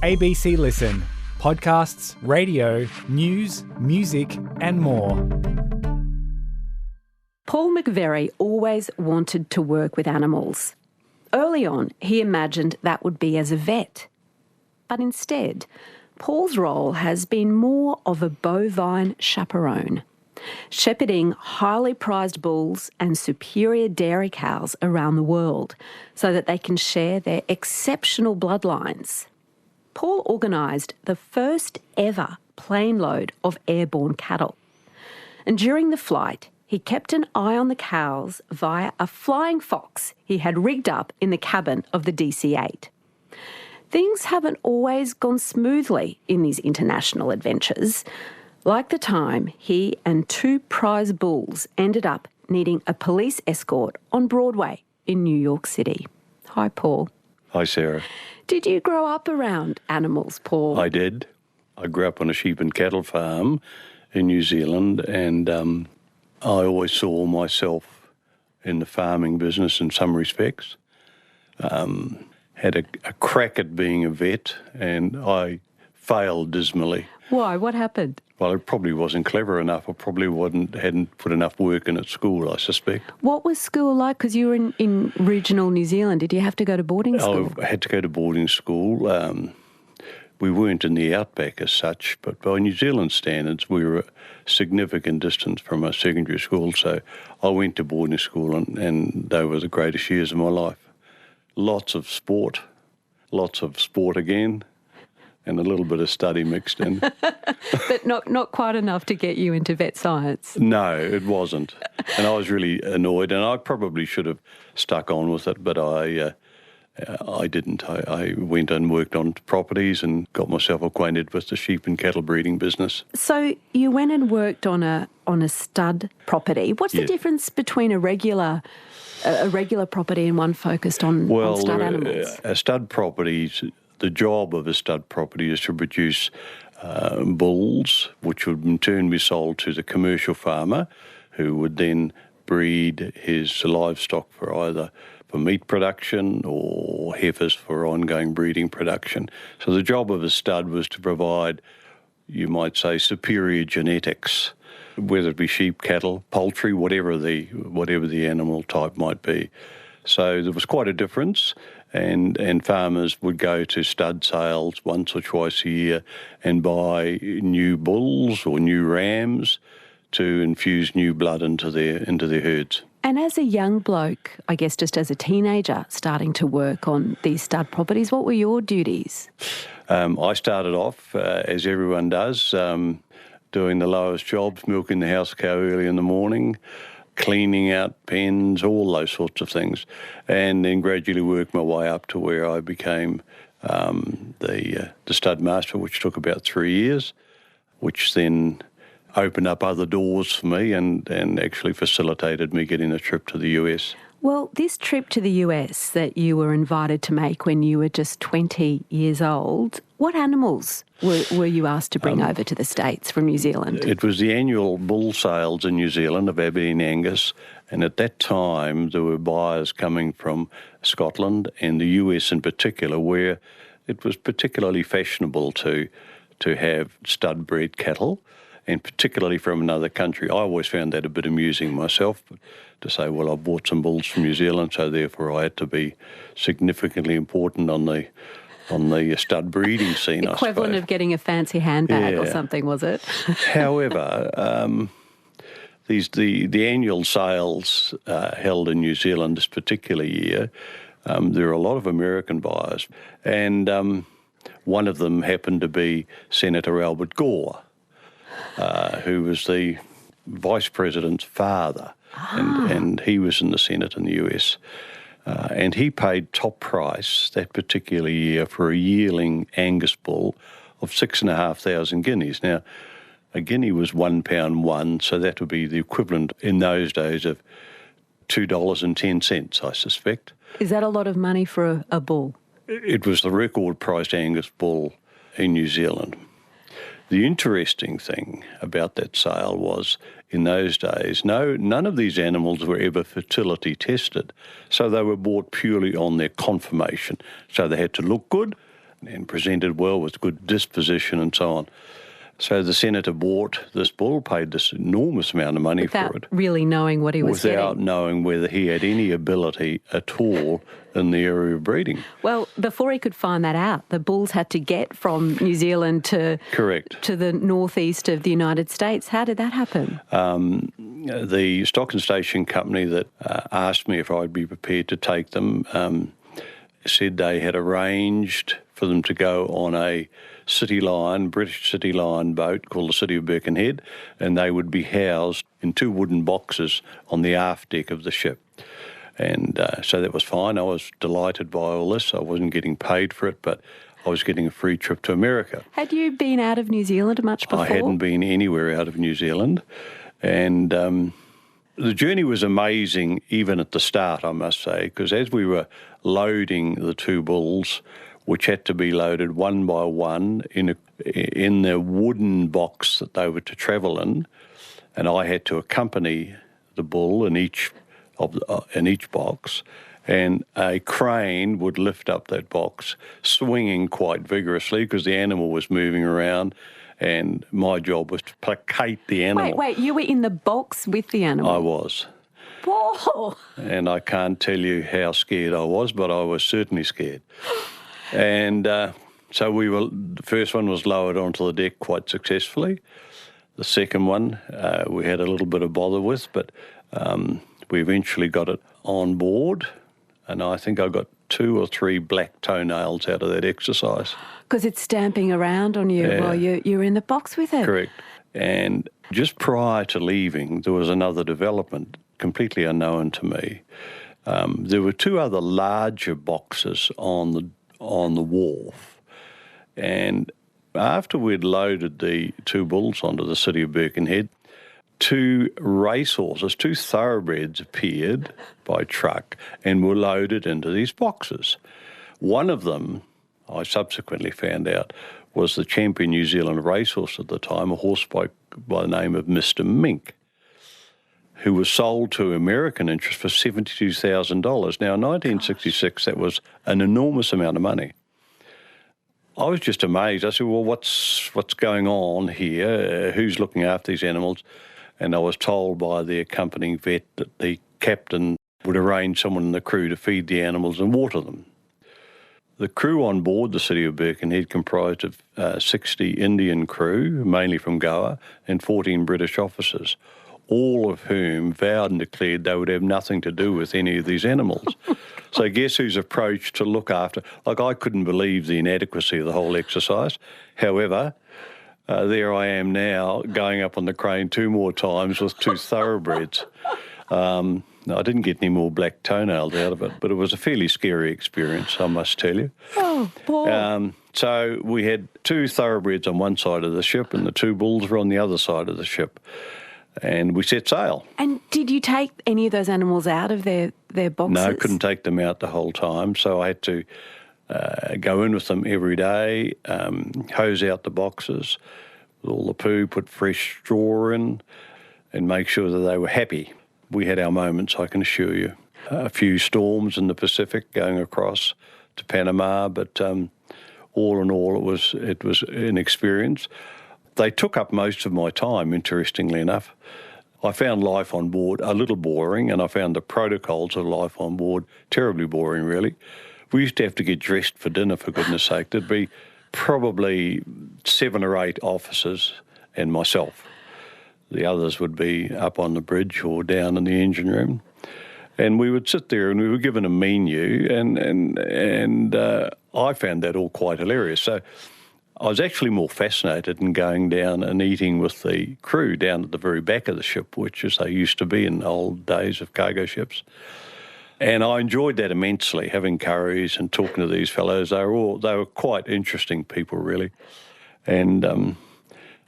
ABC Listen. Podcasts, radio, news, music and more. Paul McVerry always wanted to work with animals. Early on, he imagined that would be as a vet. But instead, Paul's role has been more of a bovine chaperone, shepherding highly prized bulls and superior dairy cows around the world so that they can share their exceptional bloodlines. Paul organised the first ever plane load of airborne cattle. And during the flight, he kept an eye on the cows via a flying fox he had rigged up in the cabin of the DC-8. Things haven't always gone smoothly in these international adventures, like the time he and 2 prize bulls ended up needing a police escort on Broadway in New York City. Hi, Paul. Hi, Sarah. Did you grow up around animals, Paul? I did. I grew up on a sheep and cattle farm in New Zealand, and I always saw myself in the farming business in some respects. Had a crack at being a vet, and I failed dismally. Why? What happened? Well, I probably wasn't clever enough. I probably hadn't put enough work in at school, I suspect. What was school like? Because you were in regional New Zealand. Did you have to go to boarding school? I had to go to boarding school. We weren't in the outback as such, but by New Zealand standards, we were a significant distance from a secondary school. So I went to boarding school, and they were the greatest years of my life. Lots of sport again, and a little bit of study mixed in. But not quite enough to get you into vet science. No, it wasn't. And I was really annoyed, and I probably should have stuck on with it, but I didn't. I went and worked on properties and got myself acquainted with the sheep and cattle breeding business. So you went and worked on a stud property. What's the difference between a regular property and one focused on stud animals? A stud property, the job of a stud property is to produce bulls, which would in turn be sold to the commercial farmer, who would then breed his livestock for either for meat production or heifers for ongoing breeding production. So the job of a stud was to provide, you might say, superior genetics, whether it be sheep, cattle, poultry, whatever the animal type might be. So there was quite a difference, and farmers would go to stud sales once or twice a year and buy new bulls or new rams to infuse new blood into their herds. And as a young bloke, I guess just as a teenager, starting to work on these stud properties, what were your duties? I started off, as everyone does, doing the lowest jobs, milking the house cow early in the morning, cleaning out pens, all those sorts of things, and then gradually worked my way up to where I became the stud master, which took about 3 years, which then opened up other doors for me and actually facilitated me getting a trip to the US. Well, this trip to the US that you were invited to make when you were just 20 years old, what animals were you asked to bring over to the States from New Zealand? It was the annual bull sales in New Zealand of Aberdeen Angus, and at that time there were buyers coming from Scotland and the US in particular, where it was particularly fashionable to have stud-bred cattle, and particularly from another country. I always found that a bit amusing myself, to say, well, I bought some bulls from New Zealand, so therefore I had to be significantly important on the stud breeding scene, equivalent of getting a fancy handbag or something, was it? However, the annual sales held in New Zealand this particular year, there are a lot of American buyers, and one of them happened to be Senator Albert Gore, who was the Vice President's father, and he was in the Senate in the US. And he paid top price that particular year for a yearling Angus bull of 6,500 guineas. Now, a guinea was £1.1, so that would be the equivalent in those days of $2.10, I suspect. Is that a lot of money for a bull? It was the record-priced Angus bull in New Zealand. The interesting thing about that sale was, in those days, none of these animals were ever fertility tested, so they were bought purely on their conformation. So they had to look good, and presented well with good disposition and so on. So the senator bought this bull, paid this enormous amount of money for it. Without really knowing what he was without getting. knowing whether he had any ability at all in the area of breeding. Well, before he could find that out, the bulls had to get from New Zealand to the northeast of the United States. How did that happen? The stock and station company that asked me if I'd be prepared to take them said they had arranged for them to go on a British City Line boat called the City of Birkenhead, and they would be housed in 2 wooden boxes on the aft deck of the ship. And so that was fine. I was delighted by all this. I wasn't getting paid for it, but I was getting a free trip to America. Had you been out of New Zealand much before? I hadn't been anywhere out of New Zealand. And the journey was amazing even at the start, I must say, because as we were loading the 2 bulls, which had to be loaded one by one in the wooden box that they were to travel in, and I had to accompany the bull in each box, and a crane would lift up that box, swinging quite vigorously because the animal was moving around, and my job was to placate the animal. Wait, you were in the box with the animal? I was. Whoa! And I can't tell you how scared I was, but I was certainly scared. And so the first one was lowered onto the deck quite successfully. The second one we had a little bit of bother with, but we eventually got it on board, and I think I got 2 or 3 black toenails out of that exercise. Because it's stamping around on you while you're in the box with it. Correct. And just prior to leaving, there was another development completely unknown to me. There were 2 other larger boxes on the wharf, and after we'd loaded the 2 bulls onto the City of Birkenhead, 2 racehorses, 2 thoroughbreds appeared by truck and were loaded into these boxes. One of them, I subsequently found out, was the champion New Zealand racehorse at the time, a horse by the name of Mr. Mink, who was sold to American interest for $72,000. Now, in 1966, that was an enormous amount of money. I was just amazed. I said, well, what's going on here? Who's looking after these animals? And I was told by the accompanying vet that the captain would arrange someone in the crew to feed the animals and water them. The crew on board the City of Birkenhead comprised of 60 Indian crew, mainly from Goa, and 14 British officers, all of whom vowed and declared they would have nothing to do with any of these animals. So guess who's approached to look after? Like, I couldn't believe the inadequacy of the whole exercise. However, there I am now going up on the crane 2 more times with 2 thoroughbreds. I didn't get any more black toenails out of it, but it was a fairly scary experience, I must tell you. Oh, Paul. So we had 2 thoroughbreds on one side of the ship and the 2 bulls were on the other side of the ship. And we set sail. And did you take any of those animals out of their boxes? No, couldn't take them out the whole time, so I had to go in with them every day, hose out the boxes with all the poo, put fresh straw in, and make sure that they were happy. We had our moments, I can assure you. A few storms in the Pacific going across to Panama, but all in all, it was an experience. They took up most of my time, interestingly enough. I found life on board a little boring, and I found the protocols of life on board terribly boring, really. We used to have to get dressed for dinner, for goodness sake. There'd be probably 7 or 8 officers and myself. The others would be up on the bridge or down in the engine room. And we would sit there and we were given a menu, and I found that all quite hilarious. So I was actually more fascinated in going down and eating with the crew down at the very back of the ship, which is they used to be in old days of cargo ships. And I enjoyed that immensely, having curries and talking to these fellows. They were quite interesting people, really. And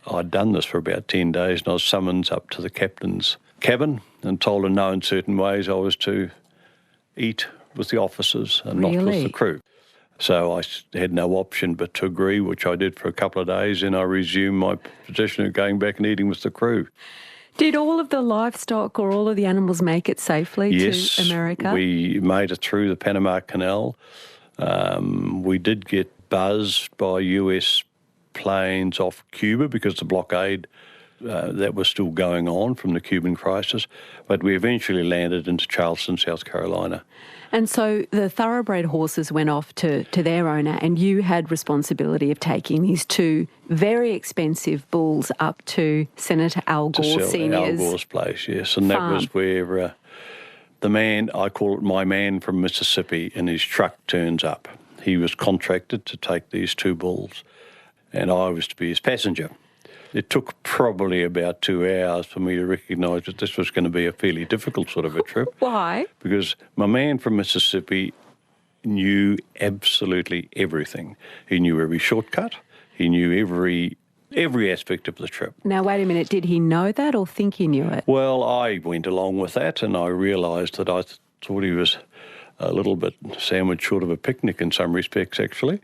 I'd done this for about 10 days, and I was summoned up to the captain's cabin and told in no uncertain ways I was to eat with the officers and not with the crew. So I had no option but to agree, which I did for a couple of days, and I resumed my position of going back and eating with the crew. Did all of the livestock or all of the animals make it safely to America? Yes, we made it through the Panama Canal. We did get buzzed by US planes off Cuba because the blockade that was still going on from the Cuban crisis. But we eventually landed into Charleston, South Carolina. And so the thoroughbred horses went off to their owner, and you had responsibility of taking these two very expensive bulls up to Senator Al Gore Sr.'s Al Gore's place, yes. And farm. That was where the man, I call it my man from Mississippi, in his truck turns up. He was contracted to take these two bulls, and I was to be his passenger. It took probably about 2 hours for me to recognise that this was going to be a fairly difficult sort of a trip. Why? Because my man from Mississippi knew absolutely everything. He knew every shortcut. He knew every aspect of the trip. Now, wait a minute. Did he know that or think he knew it? Well, I went along with that, and I realised that I thought he was a little bit sandwiched short of a picnic in some respects, actually.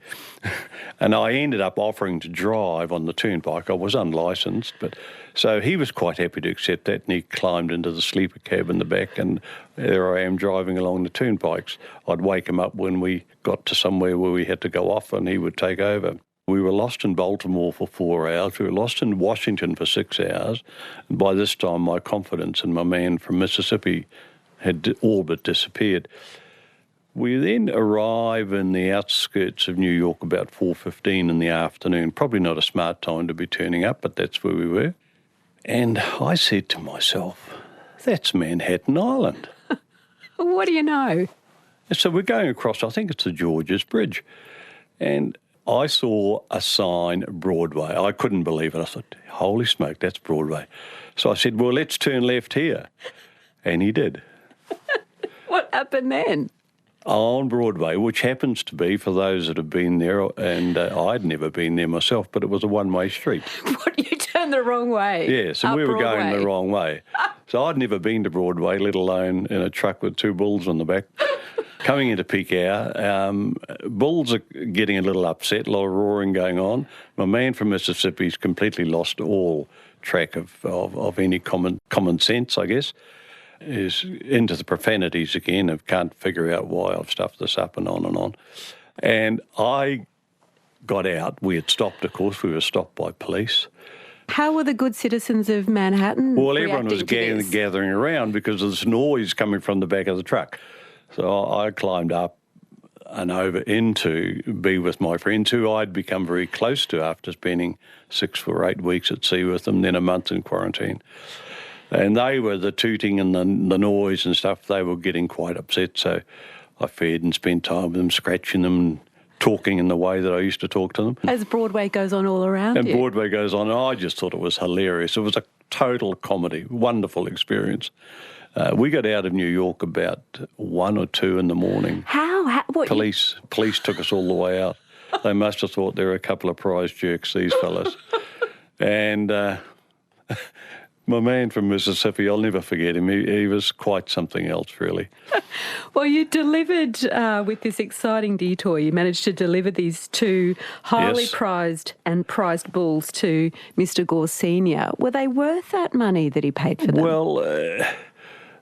And I ended up offering to drive on the turnpike. I was unlicensed, but so he was quite happy to accept that, and he climbed into the sleeper cab in the back, and there I am driving along the turnpikes. I'd wake him up when we got to somewhere where we had to go off, and he would take over. We were lost in Baltimore for 4 hours. We were lost in Washington for 6 hours. And by this time, my confidence in my man from Mississippi had all but disappeared. We then arrive in the outskirts of New York about 4:15 in the afternoon. Probably not a smart time to be turning up, but that's where we were. And I said to myself, that's Manhattan Island. What do you know? So we're going across, I think it's the Georges Bridge. And I saw a sign, Broadway. I couldn't believe it. I thought, holy smoke, that's Broadway. So I said, well, let's turn left here. And he did. What happened then? On Broadway, which happens to be, for those that have been there, and I'd never been there myself, but it was a one-way street. What, you turned the wrong way? Yes, and we were going the wrong way. So I'd never been to Broadway, let alone in a truck with two bulls on the back. Coming into peak hour, bulls are getting a little upset, a lot of roaring going on. My man from Mississippi's completely lost all track of any common sense, I guess. Is into the profanities again of can't figure out why I've stuffed this up and on and on. And I got out. We had stopped, of course. We were stopped by police. How were the good citizens of Manhattan Well, everyone was reacting to this? gathering around because of this noise coming from the back of the truck. So I climbed up and over in to be with my friends who I'd become very close to after spending 6 or 8 weeks at sea with them, then a month in quarantine. And they were the tooting and the noise and stuff. They were getting quite upset. So I fed and spent time with them, scratching them, talking in the way that I used to talk to them. As Broadway goes on all around and you. Broadway goes on. I just thought it was hilarious. It was a total comedy, wonderful experience. We got out of New York about 1 or 2 in the morning. How? What? Police took us all the way out. They must have thought they were a couple of prize jerks, these fellas. And my man from Mississippi, I'll never forget him. He was quite something else, really. Well, you delivered with this exciting detour. You managed to deliver these two highly prized bulls to Mr. Gore Sr. Were they worth that money that he paid for them? Well,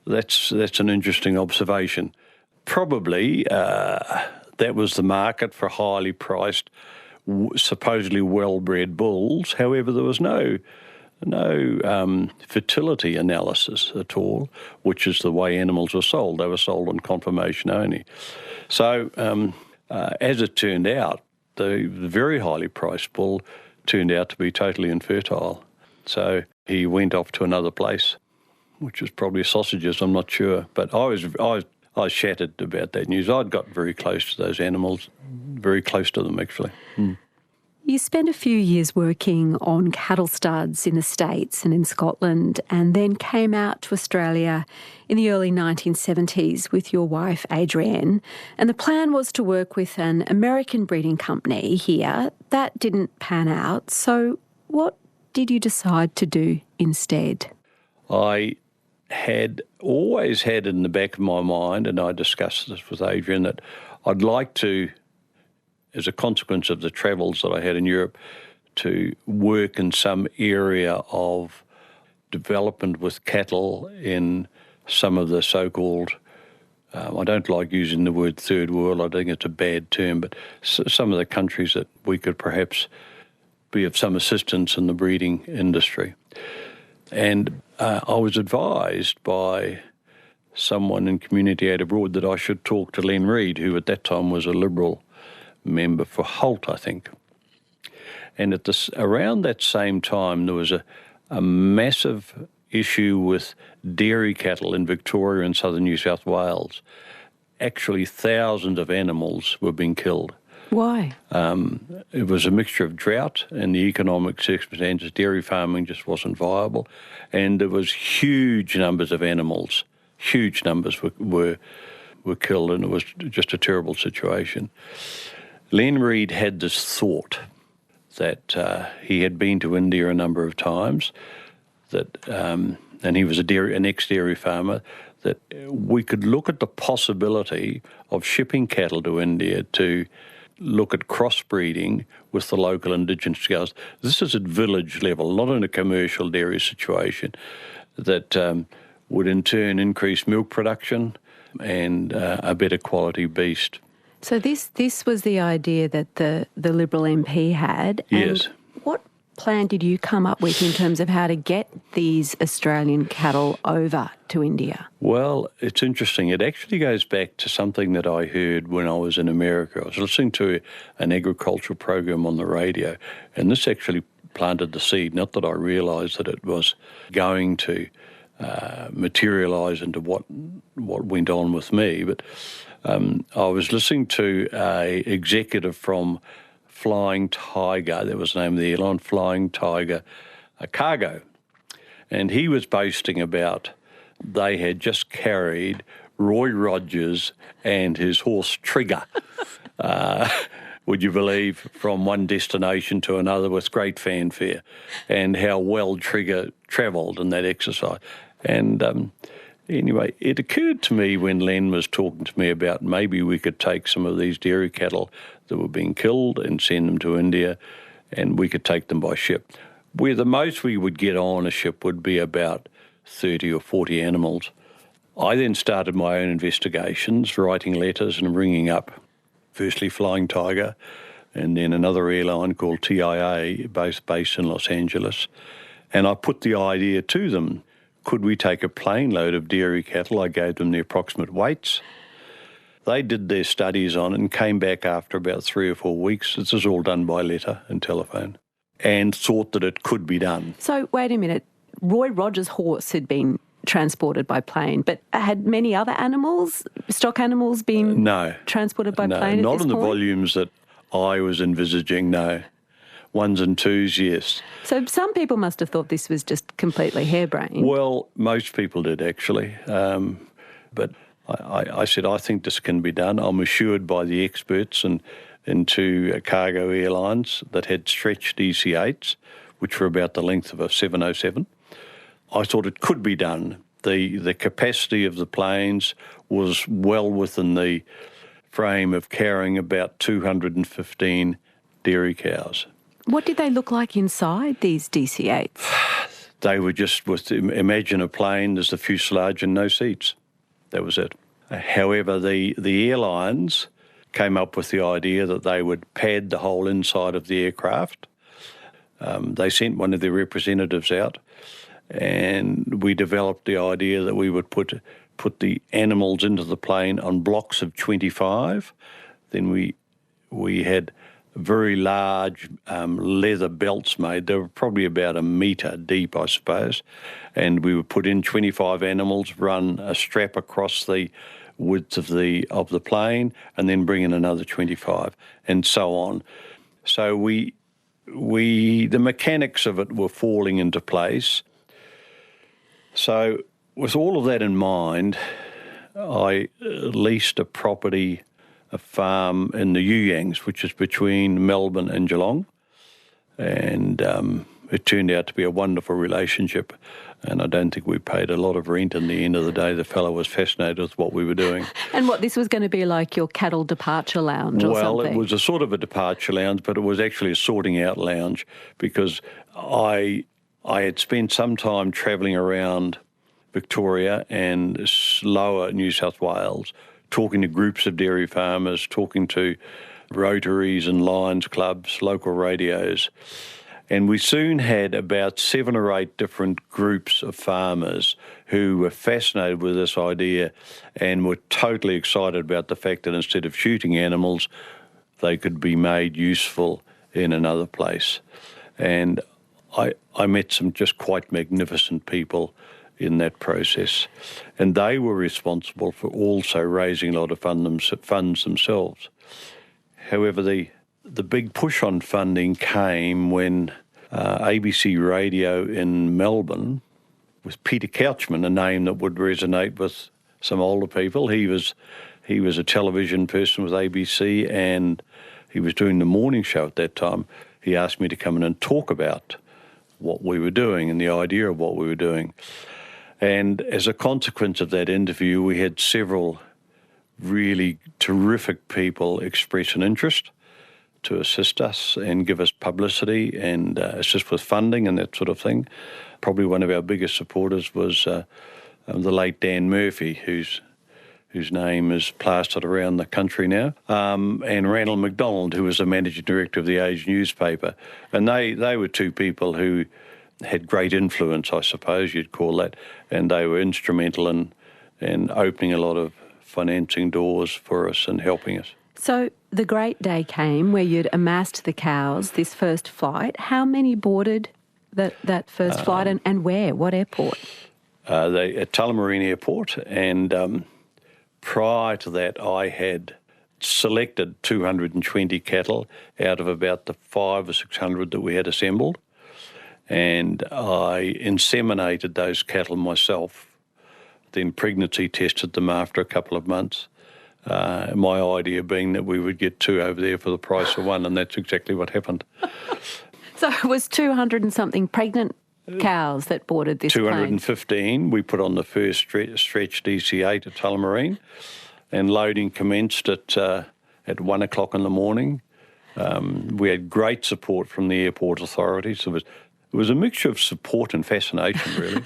that's an interesting observation. Probably that was the market for highly priced, supposedly well-bred bulls. However, there was no fertility analysis at all, which is the way animals were sold. They were sold on confirmation only. So as it turned out, the very highly priced bull turned out to be totally infertile. So he went off to another place, which was probably sausages, I'm not sure. But I was shattered about that news. I'd got very close to those animals, very close to them actually. You spent a few years working on cattle studs in the States and in Scotland, and then came out to Australia in the early 1970s with your wife, Adrienne. And the plan was to work with an American breeding company here. That didn't pan out. So what did you decide to do instead? I had always had in the back of my mind, and I discussed this with Adrienne, that I'd like to, as a consequence of the travels that I had in Europe, to work in some area of development with cattle in some of the so-called I don't like using the word third world. I think it's a bad term, but some of the countries that we could perhaps be of some assistance in the breeding industry. And I was advised by someone in Community Aid Abroad that I should talk to Len Reid, who at that time was a Liberal member for Holt, I think. And around that same time, there was a massive issue with dairy cattle in Victoria and southern New South Wales. Actually, thousands of animals were being killed. Why? It was a mixture of drought and the economic circumstances. Dairy farming just wasn't viable. And there was huge numbers of animals. Huge numbers were killed, and it was just a terrible situation. Len Reid had this thought that he had been to India a number of times, and he was an ex-dairy farmer, that we could look at the possibility of shipping cattle to India to look at crossbreeding with the local indigenous cows. This is at village level, not in a commercial dairy situation, that would in turn increase milk production and a better quality beast. So this was the idea that the Liberal MP had. Yes. And what plan did you come up with in terms of how to get these Australian cattle over to India? Well, it's interesting. It actually goes back to something that I heard when I was in America. I was listening to an agricultural program on the radio, and this actually planted the seed. Not that I realised that it was going to materialise into what went on with me, but I was listening to an executive from Flying Tiger, that was the name of the airline, Flying Tiger Cargo. And he was boasting about they had just carried Roy Rogers and his horse Trigger, would you believe, from one destination to another with great fanfare, and how well Trigger travelled in that exercise. And anyway, it occurred to me when Len was talking to me about maybe we could take some of these dairy cattle that were being killed and send them to India, and we could take them by ship. Where the most we would get on a ship would be about 30 or 40 animals. I then started my own investigations, writing letters and ringing up, firstly Flying Tiger, and then another airline called TIA, based in Los Angeles. And I put the idea to them, could we take a plane load of dairy cattle? I gave them the approximate weights. They did their studies on it and came back after about 3 or 4 weeks. This is all done by letter and telephone, and thought that it could be done. So wait a minute. Roy Rogers' horse had been transported by plane, but had many other animals, stock animals, been transported by plane at this point? No, not in the volumes that I was envisaging, no. Ones and twos, yes. So some people must have thought this was just completely harebrained. Well, most people did, actually. But I said, I think this can be done. I'm assured by the experts and two cargo airlines that had stretched DC-8s, which were about the length of a 707. I thought it could be done. The capacity of the planes was well within the frame of carrying about 215 dairy cows. What did they look like inside, these DC-8s? They were just, imagine a plane, there's the fuselage and no seats. That was it. However, the airlines came up with the idea that they would pad the whole inside of the aircraft. They sent one of their representatives out, and we developed the idea that we would put the animals into the plane on blocks of 25. Then we had very large leather belts made. They were probably about a metre deep, I suppose. And we would put in 25 animals, run a strap across the width of the plane, and then bring in another 25, and so on. So the mechanics of it were falling into place. So with all of that in mind, I leased a farm in the Yuyangs, which is between Melbourne and Geelong, and it turned out to be a wonderful relationship, and I don't think we paid a lot of rent in the end of the day. The fellow was fascinated with what we were doing. And what, this was going to be like your cattle departure lounge or something? Well, it was a sort of a departure lounge, but it was actually a sorting out lounge, because I had spent some time travelling around Victoria and lower New South Wales, talking to groups of dairy farmers, talking to Rotaries and Lions clubs, local radios. And we soon had about 7 or 8 different groups of farmers who were fascinated with this idea and were totally excited about the fact that instead of shooting animals, they could be made useful in another place. And I met some just quite magnificent people in that process. And they were responsible for also raising a lot of funds themselves. However, the big push on funding came when ABC Radio in Melbourne, with Peter Couchman, a name that would resonate with some older people. He was a television person with ABC, and he was doing the morning show at that time. He asked me to come in and talk about what we were doing and the idea of what we were doing. And as a consequence of that interview, we had several really terrific people express an interest to assist us and give us publicity and assist with funding and that sort of thing. Probably one of our biggest supporters was the late Dan Murphy, whose name is plastered around the country now, and Randall McDonald, who was the managing director of the Age newspaper. And they were two people who had great influence, I suppose you'd call that, and they were instrumental in opening a lot of financing doors for us and helping us. So the great day came where you'd amassed the cows, this first flight. How many boarded that first flight and where? What airport? At Tullamarine Airport, and prior to that I had selected 220 cattle out of about the 500 or 600 that we had assembled, and I inseminated those cattle myself, then pregnancy tested them after a couple of months. My idea being that we would get 2 over there for the price of 1, and that's exactly what happened. So it was 200 and something pregnant cows that boarded this 215. plane. We put on the first stretch DC-8 at Tullamarine, and loading commenced at 1 o'clock in the morning. We had great support from the airport authorities. It was a mixture of support and fascination, really.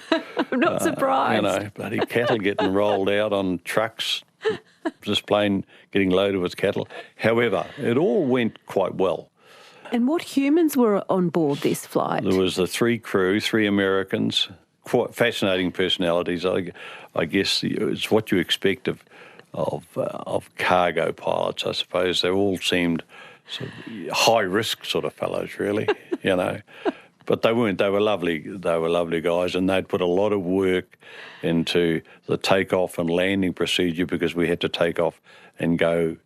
I'm not surprised. Bloody cattle getting rolled out on trucks, this plane getting loaded with cattle. However, it all went quite well. And what humans were on board this flight? There was the 3 crew, 3 Americans, quite fascinating personalities. I guess it's what you expect of cargo pilots, I suppose. They all seemed sort of high-risk sort of fellows, really, But they weren't. They were lovely. They were lovely guys, and they'd put a lot of work into the takeoff and landing procedure, because we had to take off and go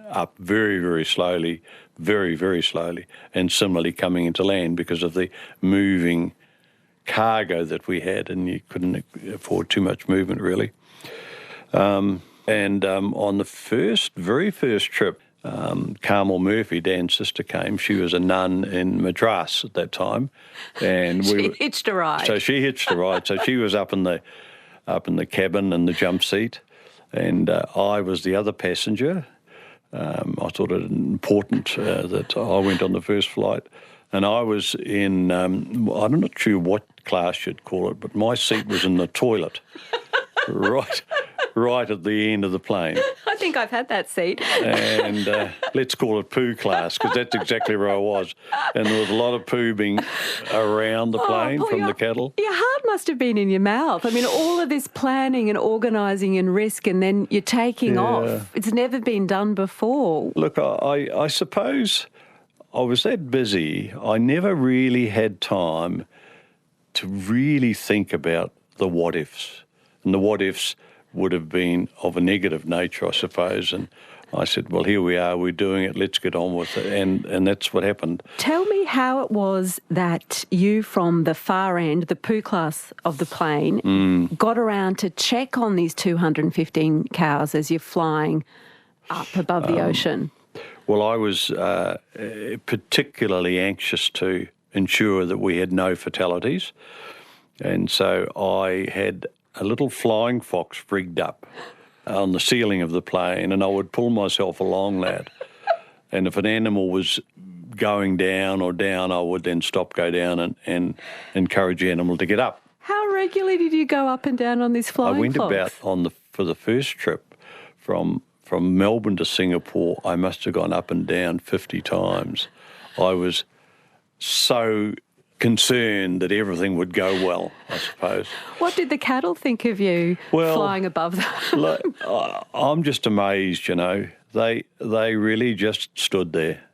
up very, very slowly, very, very slowly, and similarly coming into land because of the moving cargo that we had, and you couldn't afford too much movement, really. On the very first trip, Carmel Murphy, Dan's sister, came. She was a nun in Madras at that time, and she hitched a ride. So she hitched a ride. So she was up in the cabin in the jump seat, and I was the other passenger. I thought it important that I went on the first flight, and I was in I'm not sure what class you'd call it, but my seat was in the toilet, right at the end of the plane. I think I've had that seat. And let's call it poo class, because that's exactly where I was. And there was a lot of poo being around the plane from the cattle. Your heart must have been in your mouth. I mean, all of this planning and organising and risk, and then you're taking off. It's never been done before. Look, I suppose I was that busy, I never really had time to really think about the what-ifs. And the what-ifs would have been of a negative nature, I suppose. And I said, well, here we are, we're doing it, let's get on with it. And that's what happened. Tell me how it was that you, from the far end, the poo class of the plane, got around to check on these 215 cows as you're flying up above the ocean. Well, I was particularly anxious to ensure that we had no fatalities. And so I had a little flying fox rigged up on the ceiling of the plane, and I would pull myself along that. And if an animal was going down, I would then stop, go down, and encourage the animal to get up. How regularly did you go up and down on this flying I went fox? for the first trip from Melbourne to Singapore, I must have gone up and down 50 times. I was so concerned that everything would go well, I suppose. What did the cattle think of you flying above them? I'm just amazed, you know. They really just stood there.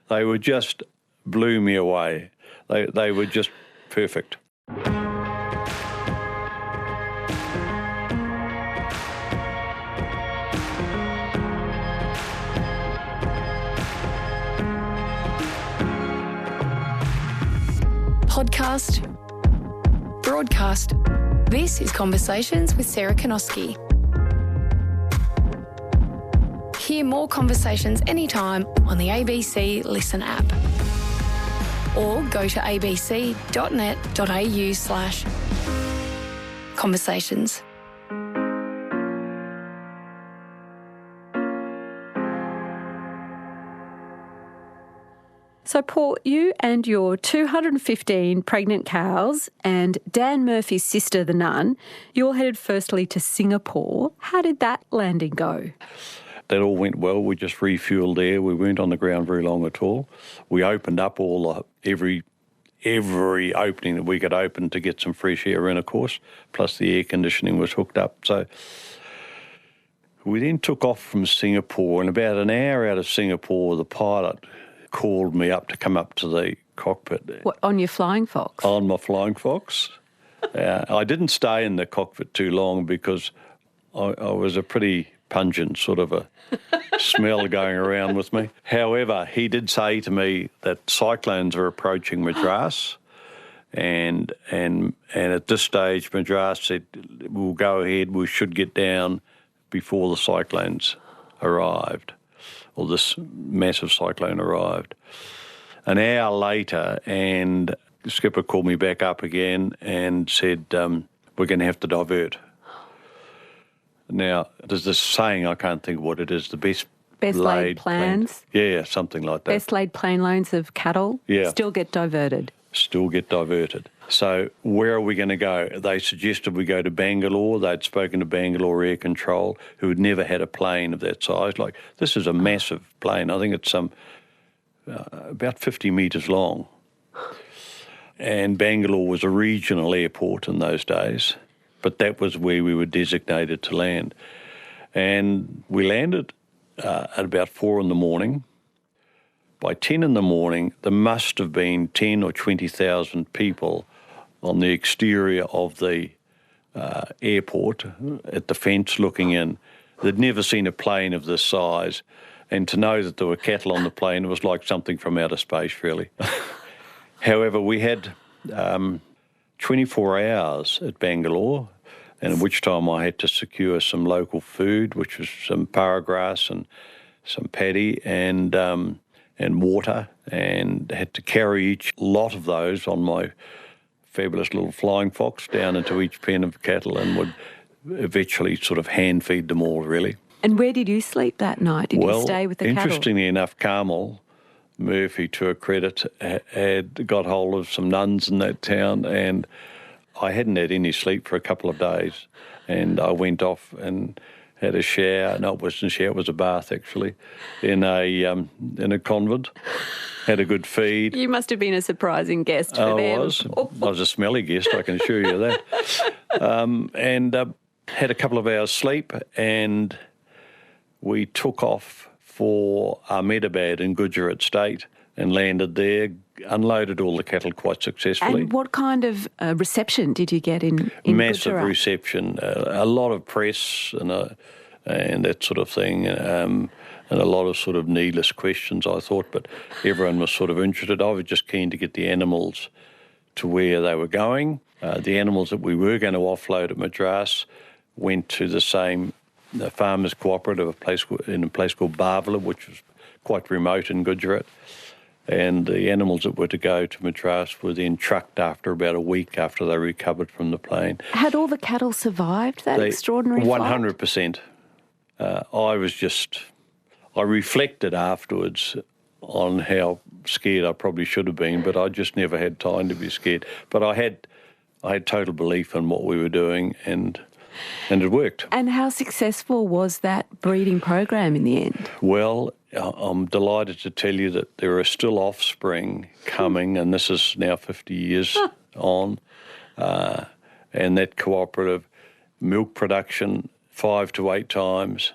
They were just blew me away. They were just perfect. Podcast, broadcast. This is Conversations with Sarah Kanoski. Hear more conversations anytime on the ABC Listen app or go to abc.net.au/conversations. So, Paul, you and your 215 pregnant cows and Dan Murphy's sister, the nun, you all headed firstly to Singapore. How did that landing go? That all went well. We just refueled there. We weren't on the ground very long at all. We opened up every opening that we could open to get some fresh air in, of course, plus the air conditioning was hooked up. So we then took off from Singapore, and about an hour out of Singapore, the pilot called me up to come up to the cockpit. What, on your flying fox? On my flying fox. I didn't stay in the cockpit too long because I was a pretty pungent sort of a smell going around with me. However, he did say to me that cyclones are approaching Madras, and at this stage Madras said, we'll go ahead, we should get down before the cyclones arrived, or this massive cyclone arrived. An hour later, and the skipper called me back up again and said, we're going to have to divert. Now, there's this saying, I can't think of what it is, the best laid plans. Yeah, something like that. Best laid plane loans of cattle still get diverted. So where are we going to go? They suggested we go to Bangalore. They'd spoken to Bangalore Air Control, who had never had a plane of that size. Like, this is a massive plane. I think it's about 50 metres long. And Bangalore was a regional airport in those days, but that was where we were designated to land. And we landed at about 4 in the morning. By 10 in the morning, there must have been 10 or 20,000 people on the exterior of the airport at the fence looking in. They'd never seen a plane of this size, and to know that there were cattle on the plane was like something from outer space, really. However, we had 24 hours at Bangalore, and in which time I had to secure some local food, which was some paragrass and some paddy and water, and had to carry each lot of those on my fabulous little flying fox down into each pen of cattle, and would eventually sort of hand feed them all, really. And where did you sleep that night? Did you stay with the cattle? Interestingly enough, Carmel Murphy, to her credit, had got hold of some nuns in that town, and I hadn't had any sleep for a couple of days, and I went off and had a shower. No, it wasn't a shower, it was a bath, actually, in a convent. Had a good feed. You must have been a surprising guest for them. I was. I was a smelly guest, I can assure you that. And had a couple of hours sleep, and we took off for Ahmedabad in Gujarat State and landed there, unloaded all the cattle quite successfully. And what kind of reception did you get in Massive Gujarat? reception, a lot of press and that sort of thing, and a lot of sort of needless questions, I thought, but everyone was sort of interested. I was just keen to get the animals to where they were going. The animals that we were going to offload at Madras went to the same farmers' cooperative, in a place called Bavla, which was quite remote in Gujarat. And the animals that were to go to Madras were then trucked after about a week after they recovered from the plane. Had all the cattle survived that extraordinary flight? 100%. I reflected afterwards on how scared I probably should have been, but I just never had time to be scared. But I had I had total belief in what we were doing, and it worked. And how successful was that breeding program in the end? Well, I'm delighted to tell you that there are still offspring coming, and this is now 50 years on, and that cooperative milk production 5 to 8 times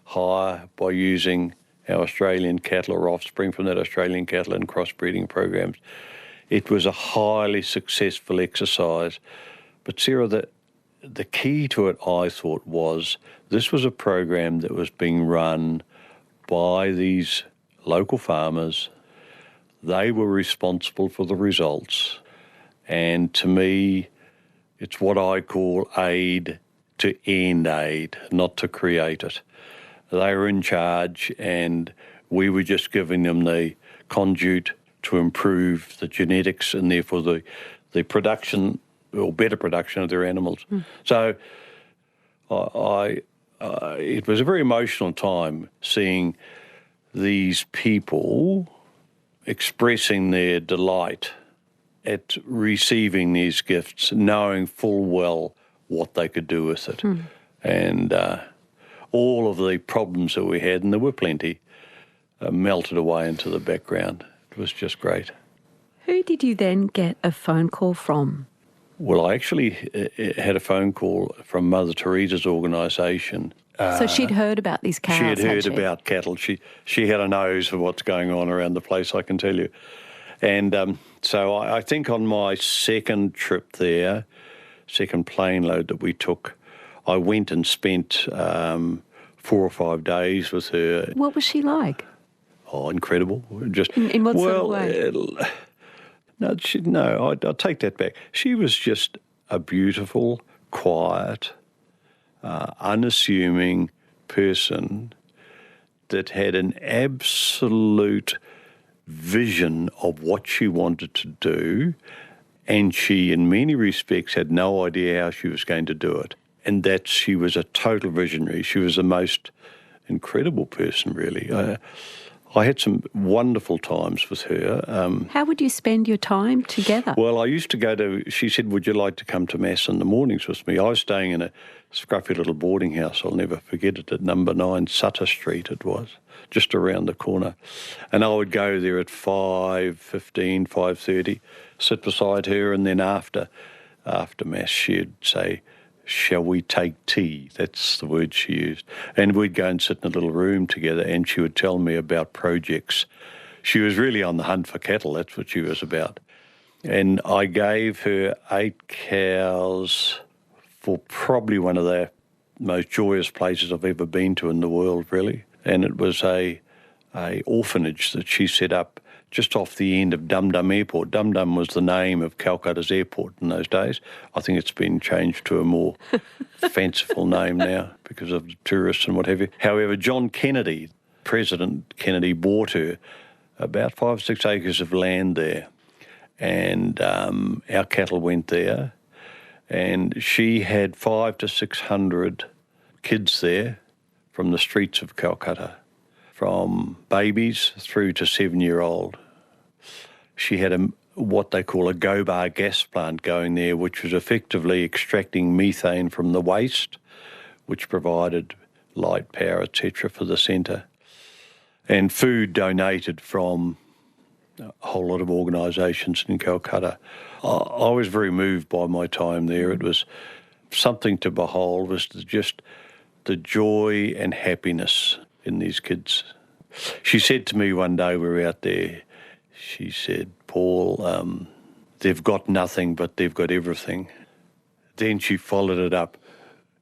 higher by using our Australian cattle or offspring from that Australian cattle and crossbreeding programs. It was a highly successful exercise. But Sarah, the key to it, I thought, was this was a program that was being run by these local farmers. They were responsible for the results. And to me, it's what I call aid to end aid, not to create it. They were in charge, and we were just giving them the conduit to improve the genetics and therefore the production or better production of their animals. So it was a very emotional time seeing these people expressing their delight at receiving these gifts, knowing full well what they could do with it. And all of the problems that we had, and there were plenty, melted away into the background. It was just great. Who did you then get a phone call from? Well, I actually had a phone call from Mother Teresa's organisation. So she'd heard about these cows, She had heard about cattle. She had a nose for what's going on around the place, I can tell you. And so I think on my second trip there, second plane load that we took, I went and spent 4 or 5 days with her. What was she like? Oh, incredible! Just in what sort of way? No, I'll take that back. She was just a beautiful, quiet, unassuming person that had an absolute vision of what she wanted to do, and she, in many respects, had no idea how she was going to do it. And that she was a total visionary. She was the most incredible person, really. I had some wonderful times with her. How would you spend your time together? Well, I used to she said, would you like to come to Mass in the mornings with me? I was staying in a scruffy little boarding house, I'll never forget it, at number 9 Sutter Street it was, just around the corner. And I would go there at 5:15, 5:30, sit beside her, and then after Mass she'd say, shall we take tea? That's the word she used. And we'd go and sit in a little room together, and she would tell me about projects. She was really on the hunt for cattle, that's what she was about. And I gave her 8 cows for probably one of the most joyous places I've ever been to in the world, really. And it was a orphanage that she set up just off the end of Dum Dum Airport. Dum Dum was the name of Calcutta's airport in those days. I think it's been changed to a more fanciful name now because of the tourists and what have you. However, John Kennedy, President Kennedy, bought her about 5 or 6 acres of land there, and our cattle went there, and she had 500 to 600 kids there from the streets of Calcutta, from babies through to 7-year-old. She had what they call a Gobar gas plant going there, which was effectively extracting methane from the waste, which provided light power, etc., for the centre. And food donated from a whole lot of organisations in Calcutta. I was very moved by my time there. It was something to behold, was just the joy and happiness in these kids. She said to me one day, we were out there, she said, Paul, they've got nothing, but they've got everything. Then she followed it up,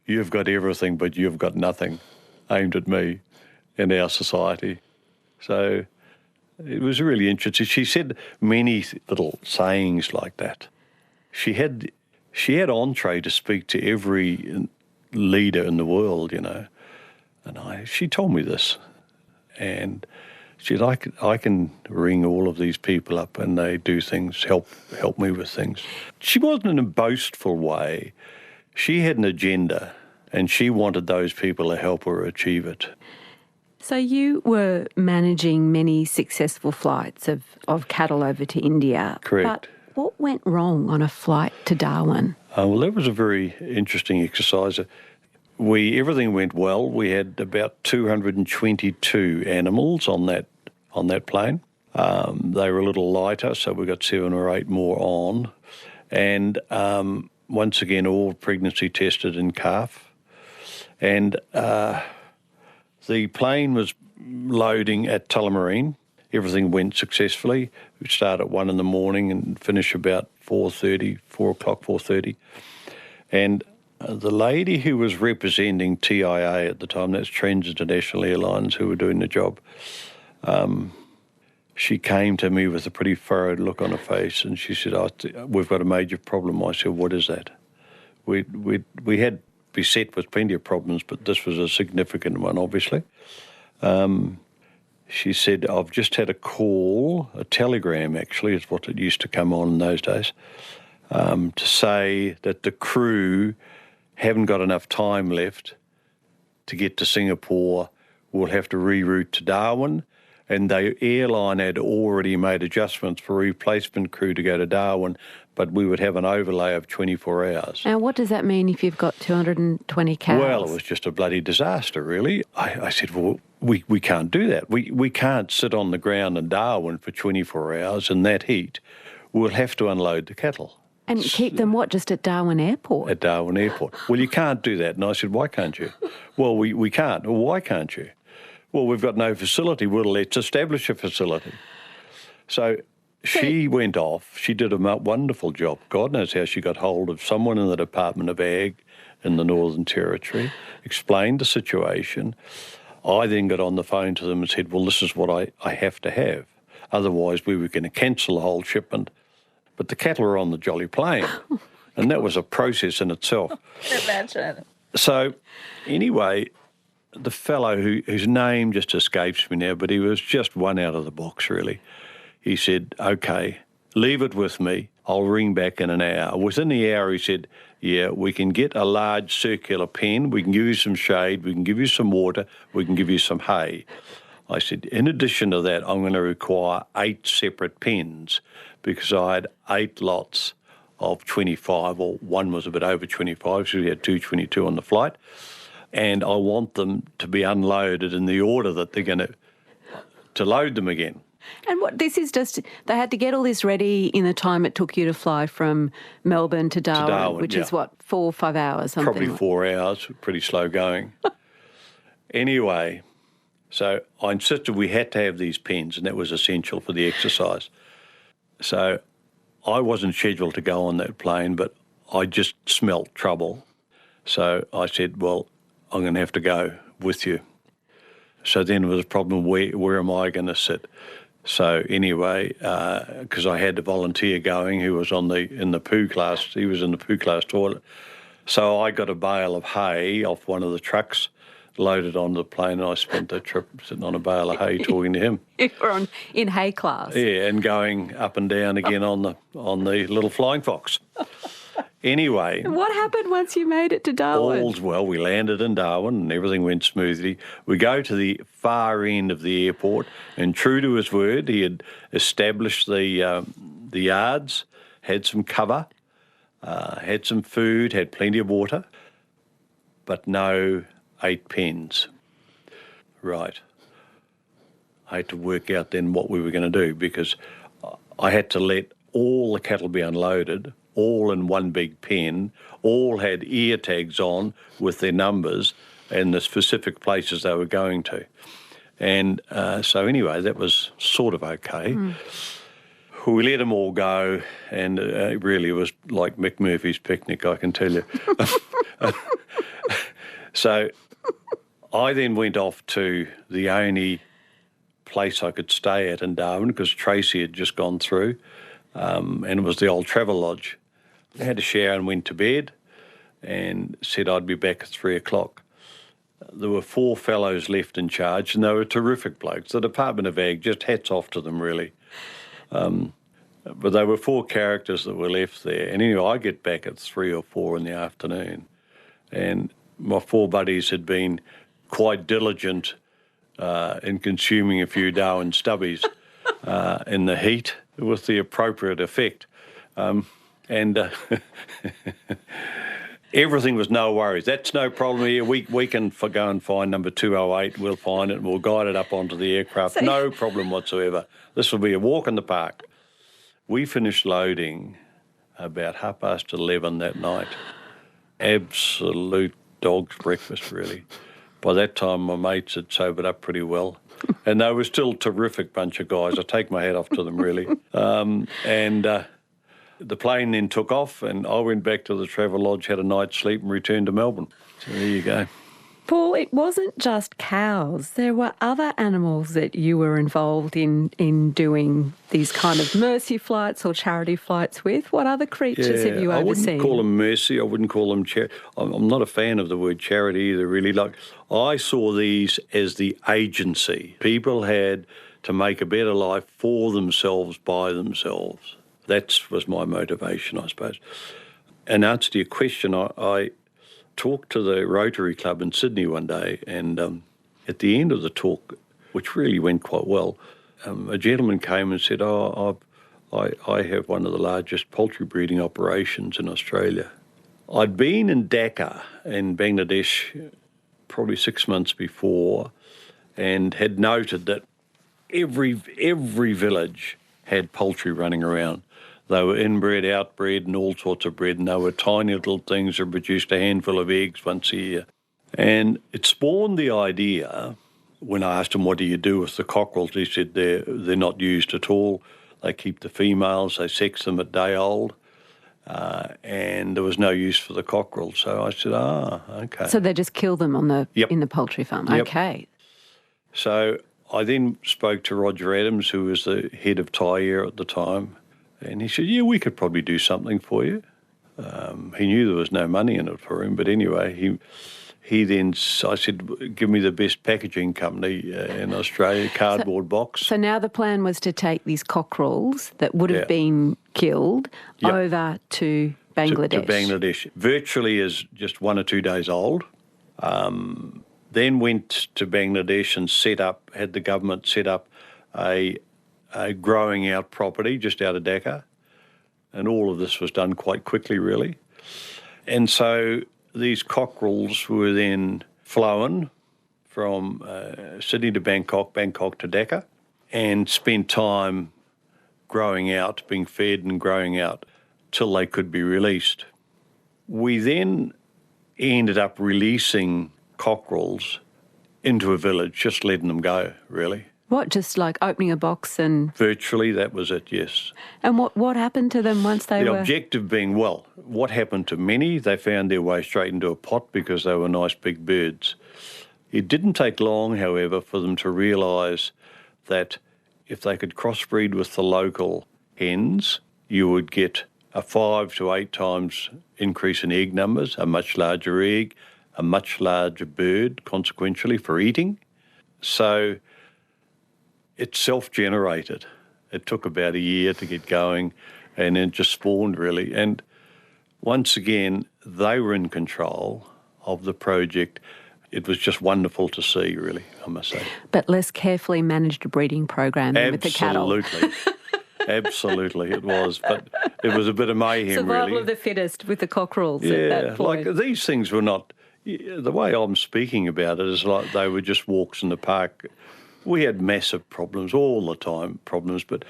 you've got everything, but you've got nothing, aimed at me and our society. So it was really interesting. She said many little sayings like that. She had entree to speak to every leader in the world, you know. And she told me this. And she said, I can ring all of these people up and they do things, help me with things. She wasn't in a boastful way. She had an agenda and she wanted those people to help her achieve it. So you were managing many successful flights of cattle over to India. Correct. But What went wrong on a flight to Darwin? Well, that was a very interesting exercise. Everything went well. We had about 222 animals on that plane. They were a little lighter, so we got 7 or 8 more on. And once again, all pregnancy tested in calf. And the plane was loading at Tullamarine. Everything went successfully. We started at 1 in the morning and finished about 4:30. And the lady who was representing TIA at the time, that's Trans International Airlines, who were doing the job, she came to me with a pretty furrowed look on her face, and she said, "We've got a major problem." I said, "What is that?" We had beset with plenty of problems, but this was a significant one, obviously. She said, "I've just had a call, a telegram actually, is what it used to come on in those days, to say that the crew haven't got enough time left to get to Singapore. We'll have to reroute to Darwin." And the airline had already made adjustments for replacement crew to go to Darwin, but we would have an overlay of 24 hours. Now, what does that mean if you've got 220 cows? Well, it was just a bloody disaster, really. I said, well, we can't do that. We can't sit on the ground in Darwin for 24 hours in that heat. We'll have to unload the cattle. And keep them, just at Darwin Airport? At Darwin Airport. Well, you can't do that. And I said, why can't you? Well, we can't. Well, why can't you? Well, we've got no facility. Well, let's establish a facility. So she went off. She did a wonderful job. God knows how she got hold of someone in the Department of Ag in the Northern Territory, explained the situation. I then got on the phone to them and said, well, this is what I have to have. Otherwise, we were going to cancel the whole shipment. But the cattle are on the jolly plane. And that was a process in itself. Imagine. So anyway, the fellow whose name just escapes me now, but he was just one out of the box, really. He said, okay, leave it with me. I'll ring back in an hour. Within the hour, he said, yeah, we can get a large circular pen. We can give you some shade. We can give you some water. We can give you some hay. I said, in addition to that, I'm going to require 8 separate pens because I had 8 lots of 25, or one was a bit over 25, so we had 222 on the flight. And I want them to be unloaded in the order that they're going to load them again. And what this is just, they had to get all this ready in the time it took you to fly from Melbourne to Darwin, which is what, 4 or 5 hours? Something Probably 4 hours, pretty slow going. Anyway, so I insisted we had to have these pens, and that was essential for the exercise. So I wasn't scheduled to go on that plane, but I just smelt trouble. So I said, well, I'm going to have to go with you. So then there was a problem, where am I going to sit? So anyway, because I had a volunteer going who was in the poo class, he was in the poo class toilet. So I got a bale of hay off one of the trucks, loaded onto the plane, and I spent the trip sitting on a bale of hay talking to him. You were in hay class. Yeah, and going up and down again on the little flying fox. Anyway. What happened once you made it to Darwin? All's well. We landed in Darwin and everything went smoothly. We go to the far end of the airport, and true to his word, he had established the yards, had some cover, had some food, had plenty of water, but no 8 pens. Right. I had to work out then what we were going to do, because I had to let all the cattle be unloaded, all in one big pen, all had ear tags on with their numbers and the specific places they were going to. And so anyway, that was sort of okay. We let them all go, and it really was like McVerry's picnic, I can tell you. So I then went off to the only place I could stay at in Darwin, because Tracy had just gone through, and it was the old Travel Lodge. I had a shower and went to bed and said I'd be back at 3 o'clock. There were 4 fellows left in charge, and they were terrific blokes. The Department of Ag, just hats off to them, really. But they were 4 characters that were left there. And anyway, I get back at 3 or 4 in the afternoon, and my 4 buddies had been quite diligent in consuming a few Darwin stubbies in the heat with the appropriate effect. And everything was no worries. That's no problem here. We can go and find number 208. We'll find it and we'll guide it up onto the aircraft. No problem whatsoever. This will be a walk in the park. We finished loading about 11:30 that night. Absolute dog's breakfast, really. By that time, my mates had sobered up pretty well. And they were still a terrific bunch of guys. I take my hat off to them, really. The plane then took off and I went back to the Travel Lodge, had a night's sleep and returned to Melbourne. So there you go. Paul, it wasn't just cows. There were other animals that you were involved in doing these kind of mercy flights or charity flights with. What other creatures have you overseen? I wouldn't call them mercy. I wouldn't call them charity. I'm not a fan of the word charity either, really. Like, I saw these as the agency. People had to make a better life for themselves by themselves. That was my motivation, I suppose. In answer to your question, I talked to the Rotary Club in Sydney one day, and at the end of the talk, which really went quite well, a gentleman came and said, I have one of the largest poultry breeding operations in Australia. I'd been in Dhaka in Bangladesh probably 6 months before and had noted that every village had poultry running around. They were inbred, outbred and all sorts of bred, and they were tiny little things that produced a handful of eggs once a year. And it spawned the idea, when I asked him, what do you do with the cockerels? He said they're not used at all. They keep the females, they sex them at day old, and there was no use for the cockerels. So I said, okay. So they just kill them on in the poultry farm? Yep. Okay. So I then spoke to Roger Adams, who was the head of Thai Air at the time, and he said, yeah, we could probably do something for you. He knew there was no money in it for him, but anyway, I said, give me the best packaging company in Australia, cardboard box. So now the plan was to take these cockerels that would have been killed over to Bangladesh. To Bangladesh. Virtually as just 1 or 2 days old. Then went to Bangladesh and had the government set up a growing out property just out of Dhaka. And all of this was done quite quickly, really. And so these cockerels were then flown from Sydney to Bangkok, Bangkok to Dhaka, and spent time growing out, being fed and growing out till they could be released. We then ended up releasing cockerels into a village, just letting them go, really. What, just like opening a box and... Virtually, that was it, yes. And what happened to them once they were... The objective being, what happened to many? They found their way straight into a pot because they were nice big birds. It didn't take long, however, for them to realise that if they could crossbreed with the local hens, you would get a 5 to 8 times increase in egg numbers, a much larger egg, a much larger bird, consequentially, for eating. So it's self-generated. It took about a year to get going and then just spawned, really. And once again, they were in control of the project. It was just wonderful to see, really, I must say. But less carefully managed a breeding program than with the cattle. Absolutely. Absolutely, it was. But it was a bit of mayhem, really. Survival of the fittest with the cockerels at that point. Like these things were not... The way I'm speaking about it is like they were just walks in the park. We had massive problems all the time, but,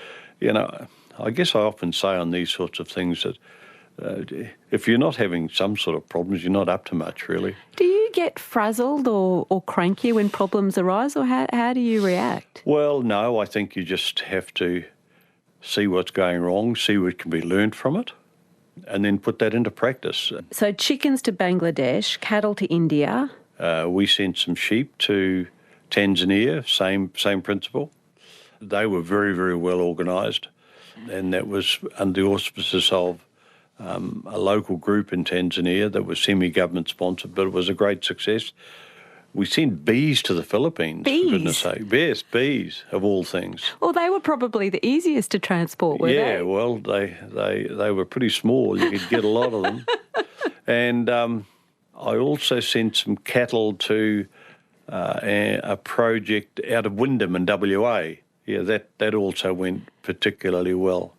I guess I often say on these sorts of things that if you're not having some sort of problems, you're not up to much, really. Do you get frazzled or cranky when problems arise, or how do you react? Well, no, I think you just have to see what's going wrong, see what can be learned from it, and then put that into practice. So chickens to Bangladesh, cattle to India. We sent some sheep to Tanzania, same principle. They were very, very well organised, and that was under the auspices of a local group in Tanzania that was semi-government sponsored, but it was a great success. We sent bees to the Philippines, for goodness sake. Yes, bees, of all things. Well, they were probably the easiest to transport, were they? Yeah, well, they were pretty small. You could get a lot of them. And I also sent some cattle to a project out of Wyndham in WA. Yeah, that also went particularly well.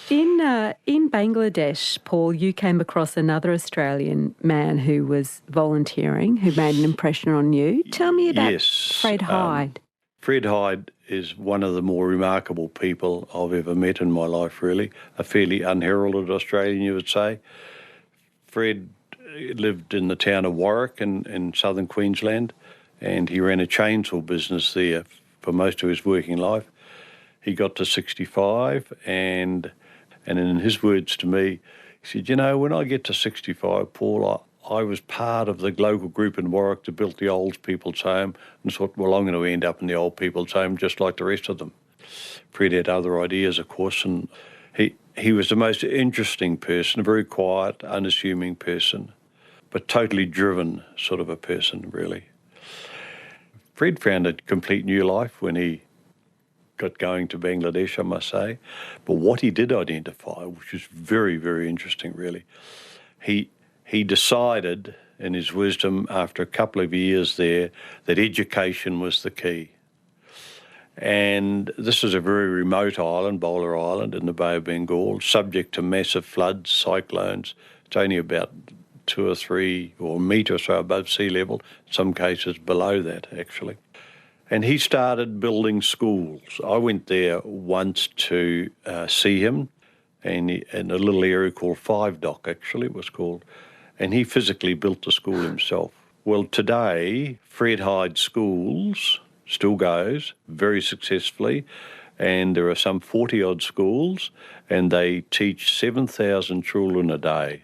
In Bangladesh, Paul, you came across another Australian man who was volunteering, who made an impression on you. Tell me about Fred Hyde. Fred Hyde is one of the more remarkable people I've ever met in my life, really. A fairly unheralded Australian, you would say. Fred lived in the town of Warwick in southern Queensland, and he ran a chainsaw business there for most of his working life. He got to 65, and in his words to me, he said, you know, when I get to 65, Paul, I was part of the local group in Warwick that built the old people's home and thought, well, I'm going to end up in the old people's home just like the rest of them. Fred had other ideas, of course, and he was the most interesting person, a very quiet, unassuming person, but totally driven sort of a person, really. Fred found a complete new life when he got going to Bangladesh, I must say. But what he did identify, which was very, very interesting, really, he decided in his wisdom after a couple of years there that education was the key. And this is a very remote island, Bowler Island in the Bay of Bengal, subject to massive floods, cyclones. It's only about 2 or 3 or a metre or so above sea level, in some cases below that, actually. And he started building schools. I went there once to see him in a little area called Five Dock, actually, it was called. And he physically built the school himself. Well, today, Fred Hyde Schools still goes very successfully, and there are some 40-odd schools, and they teach 7,000 children a day,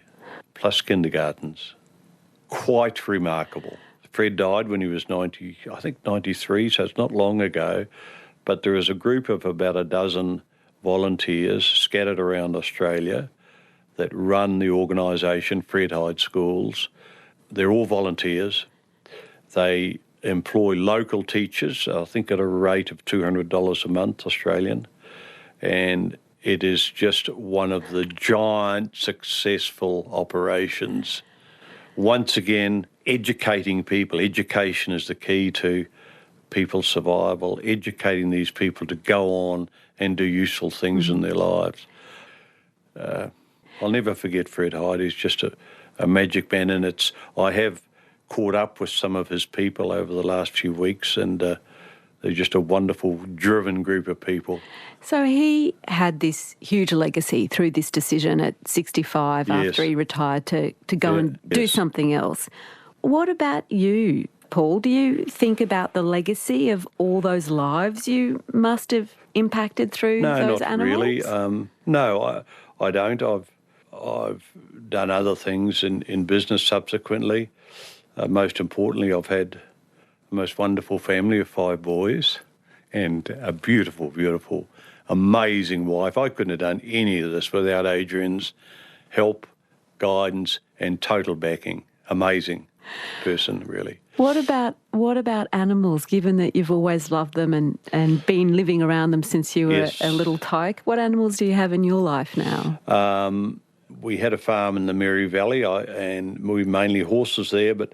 plus kindergartens. Quite remarkable. Fred died when he was 93, so it's not long ago, but there is a group of about a dozen volunteers scattered around Australia that run the organisation, Fred Hyde Schools. They're all volunteers. They employ local teachers, I think at a rate of $200 a month Australian, and it is just one of the giant successful operations. Once again, educating people. Education is the key to people's survival, educating these people to go on and do useful things in their lives. I'll never forget Fred Hyde. He's just a magic man, and I have caught up with some of his people over the last few weeks, and they're just a wonderful, driven group of people. So he had this huge legacy through this decision at 65 after he retired to go and do something else. What about you, Paul? Do you think about the legacy of all those lives you must have impacted through those animals? No, not really. No, I don't. I've done other things in business subsequently. Most importantly, I've had the most wonderful family of 5 boys and a beautiful, beautiful, amazing wife. I couldn't have done any of this without Adrian's help, guidance and total backing. Amazing person, really. What about animals, given that you've always loved them and been living around them since you were a little tyke? What animals do you have in your life now? We had a farm in the Mary Valley, and we mainly horses there, but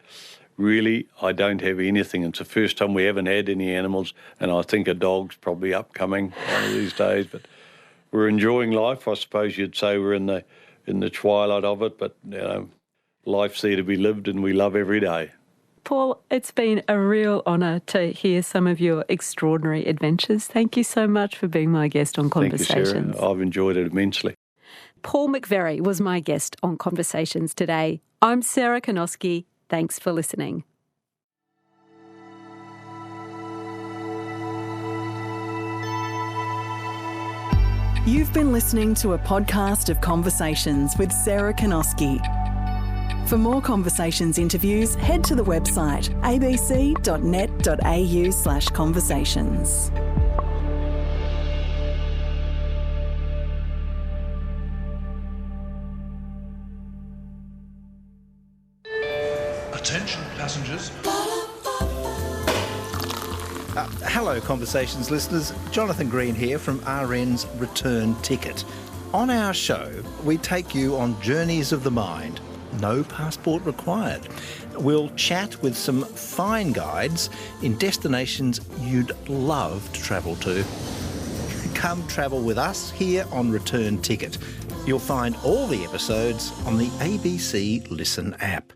really I don't have anything. It's the first time we haven't had any animals, and I think a dog's probably upcoming one of these days. But we're enjoying life. I suppose you'd say we're in the twilight of it, but you know, life's there to be lived, and we love every day. Paul, it's been a real honour to hear some of your extraordinary adventures. Thank you so much for being my guest on Conversations. Thank you, Sarah. I've enjoyed it immensely. Paul McVerry was my guest on Conversations today. I'm Sarah Konoski. Thanks for listening. You've been listening to a podcast of Conversations with Sarah Konoski. For more Conversations interviews, head to the website abc.net.au/conversations. Attention passengers. Hello Conversations listeners, Jonathan Green here from RN's Return Ticket. On our show, we take you on journeys of the mind. No passport required. We'll chat with some fine guides in destinations you'd love to travel to. come travel with us here on Return Ticket. You'll find all the episodes on the ABC Listen app.